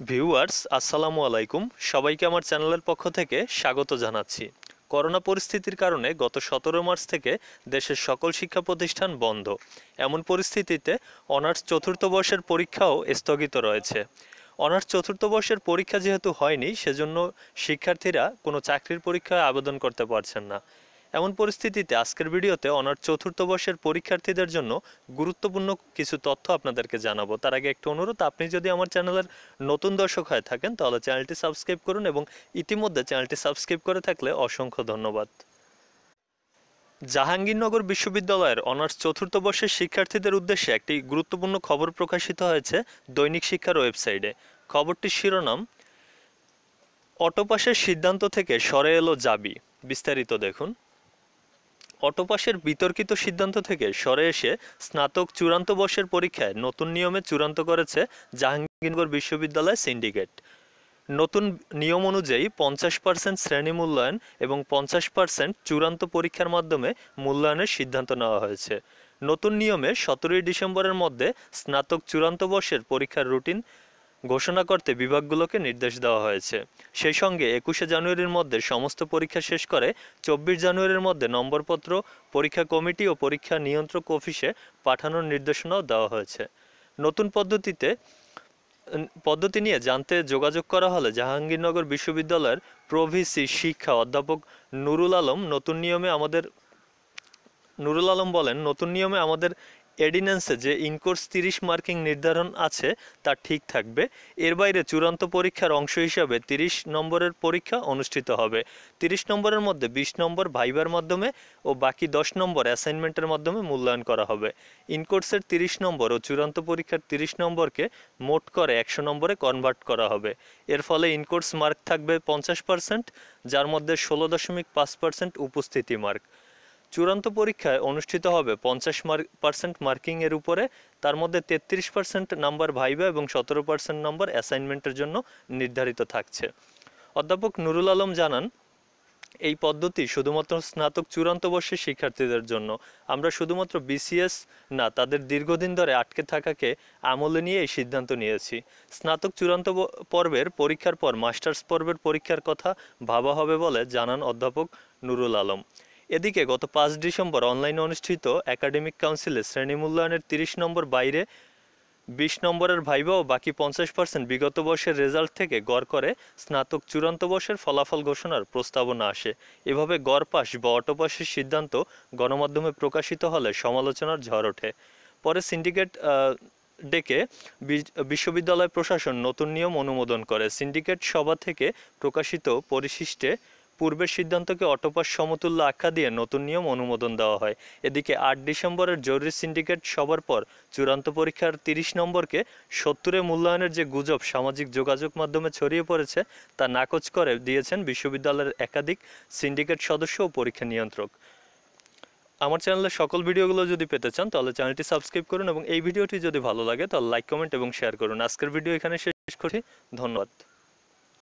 Viewers আসসালামু আলাইকুম, সবাইকে আমার চ্যানেলের পক্ষ থেকে স্বাগত জানাচ্ছি। করোনা পরিস্থিতির কারণে গত 17 মার্চ থেকে দেশের সকল শিক্ষা প্রতিষ্ঠান বন্ধ। এমন পরিস্থিতিতে অনার্স চতুর্থ বর্ষের পরীক্ষাও স্থগিত রয়েছে। অনার্স চতুর্থ বর্ষের পরীক্ষা যেহেতু হয়নি, সেজন্য শিক্ষার্থীরা কোনো চাকরির পরীক্ষায় আবেদন করতে পারছেন না। এমন পরিস্থিতিতে আজকের ভিডিওতে অনার্স চতুর্থ বর্ষের পরীক্ষার্থীদের জন্য গুরুত্বপূর্ণ কিছু তথ্য আপনাদেরকে জানাবো। তার আগে একটু অনুরোধ, আপনি যদি আমার চ্যানেলের নতুন দর্শক হয়ে থাকেন তাহলে চ্যানেলটি সাবস্ক্রাইব করুন, এবং ইতিমধ্যে চ্যানেলটি সাবস্ক্রাইব করে থাকলে অসংখ্য ধন্যবাদ। জাহাঙ্গীরনগর বিশ্ববিদ্যালয়ের অনার্স চতুর্থ বর্ষের শিক্ষার্থীদের উদ্দেশ্যে একটি গুরুত্বপূর্ণ খবর প্রকাশিত হয়েছে দৈনিক শিক্ষার ওয়েবসাইটে। খবরটির শিরোনাম, অটোপাসের সিদ্ধান্ত থেকে সরে এলো জাবি। বিস্তারিত দেখুন। অটোপাসের বিতর্কিত সিদ্ধান্ত থেকে সরে এসে স্নাতক চূড়ান্ত বর্ষের পরীক্ষায় নতুন নিয়মে চূড়ান্ত করেছে জাহাঙ্গীরনগর বিশ্ববিদ্যালয় সিন্ডিকেট। নতুন নিয়ম অনুযায়ী 50% শ্রেণী মূল্যায়ন এবং 50% চূড়ান্ত পরীক্ষার মাধ্যমে মূল্যায়নের সিদ্ধান্ত নেওয়া হয়েছে। নতুন নিয়মে 17 ডিসেম্বরের মধ্যে স্নাতক চূড়ান্ত বর্ষের পরীক্ষার রুটিন ঘোষণা করতে বিভাগগুলোকে নির্দেশ দেওয়া হয়েছে। সেই সঙ্গে 21 জানুয়ারির মধ্যে সমস্ত পরীক্ষা শেষ করে 24 জানুয়ারির মধ্যে নম্বরপত্র পরীক্ষা কমিটি ও পরীক্ষা নিয়ন্ত্রক অফিসে পাঠানোর নির্দেশনাও দেওয়া হয়েছে। নতুন পদ্ধতি নিয়ে জানতে যোগাযোগ করা হলে জাহাঙ্গীরনগর বিশ্ববিদ্যালয়ের প্রভিসি শিক্ষা অধ্যাপক নুরুল আলম বলেন, নতুন নিয়মে আমাদের অর্ডিন্যান্সে যে ইনকোর্স 30 মার্কিং নির্ধারণ আছে তা ঠিক থাকবে। এর বাইরে চূড়ান্ত পরীক্ষার অংশ হিসাবে 30 নম্বরের পরীক্ষা অনুষ্ঠিত হবে। 30 নম্বরের মধ্যে 20 নম্বর ভাইবার মাধ্যমে ও বাকি 10 নম্বর অ্যাসাইনমেন্টের মাধ্যমে মূল্যায়ন করা হবে। ইনকোর্সের 30 নম্বর ও চূড়ান্ত পরীক্ষার 30 নম্বরকে মোট করে 100 নম্বরে কনভার্ট করা হবে। এর ফলে ইনকোর্স মার্ক থাকবে 50%, যার মধ্যে 16.5% উপস্থিতি মার্ক। চূড়ান্ত পরীক্ষায় অনুষ্ঠিত হবে 50% মার্কিং এর উপরে, তার মধ্যে 33% নাম্বার ভাইবা এবং 17% নাম্বার অ্যাসাইনমেন্টের জন্য নির্ধারিত থাকছে। অধ্যাপক নুরুল আলম জানান, এই পদ্ধতি শুধুমাত্র স্নাতক চূড়ান্ত বর্ষের শিক্ষার্থীদের জন্য। আমরা শুধুমাত্র বিসিএস না, তাদের দীর্ঘদিন ধরে আটকে থাকাকে আমলে নিয়ে এই সিদ্ধান্ত নিয়েছি। স্নাতক চূড়ান্ত পর্বের পরীক্ষার পর মাস্টার্স পর্বের পরীক্ষার কথা ভাবা হবে বলে জানান অধ্যাপক নুরুল আলম। এদিকে গত 5 ডিসেম্বর অনলাইনে অনুষ্ঠিত একাডেমিক কাউন্সিলে শ্রেণী মূল্যায়নের 30 নম্বর বাইরে 20 নম্বরের ভাইবা ও বাকি 50% বিগত বর্ষের রেজাল্ট থেকে গড় করে স্নাতক চূড়ান্ত বর্ষের ফলাফল ঘোষণার প্রস্তাবনা আসে। এভাবে গড় পাস বা অটোপাসের সিদ্ধান্ত গণমাধ্যমে প্রকাশিত হলে সমালোচনার ঝড় ওঠে। পরে সিন্ডিকেট ডেকে বিশ্ববিদ্যালয় প্রশাসন নতুন নিয়ম অনুমোদন করে। সিন্ডিকেট সভা থেকে প্রকাশিত পরিশিষ্টে পূর্বের সিদ্ধান্তকে অটোপাস সমতুল্য আখ্যা দিয়ে নতুন নিয়ম অনুমোদন দেওয়া হয়। এদিকে 8 ডিসেম্বরের জরুরি সিন্ডিকেট সভার পর চূড়ান্ত পরীক্ষার 30 নম্বরকে 70-এ মূল্যায়নের যে গুজব সামাজিক যোগাযোগ মাধ্যমে ছড়িয়ে পড়েছে তা নাকচ করে দিয়েছেন বিশ্ববিদ্যালয়ের একাধিক সিন্ডিকেট সদস্য ও পরীক্ষা নিয়ন্ত্রক। আমার চ্যানেলের সকল ভিডিওগুলো যদি পেতে চান তাহলে চ্যানেলটি সাবস্ক্রাইব করুন, এবং এই ভিডিওটি যদি ভালো লাগে তাহলে লাইক, কমেন্ট এবং শেয়ার করুন। আজকের ভিডিও এখানে শেষ করছি। ধন্যবাদ।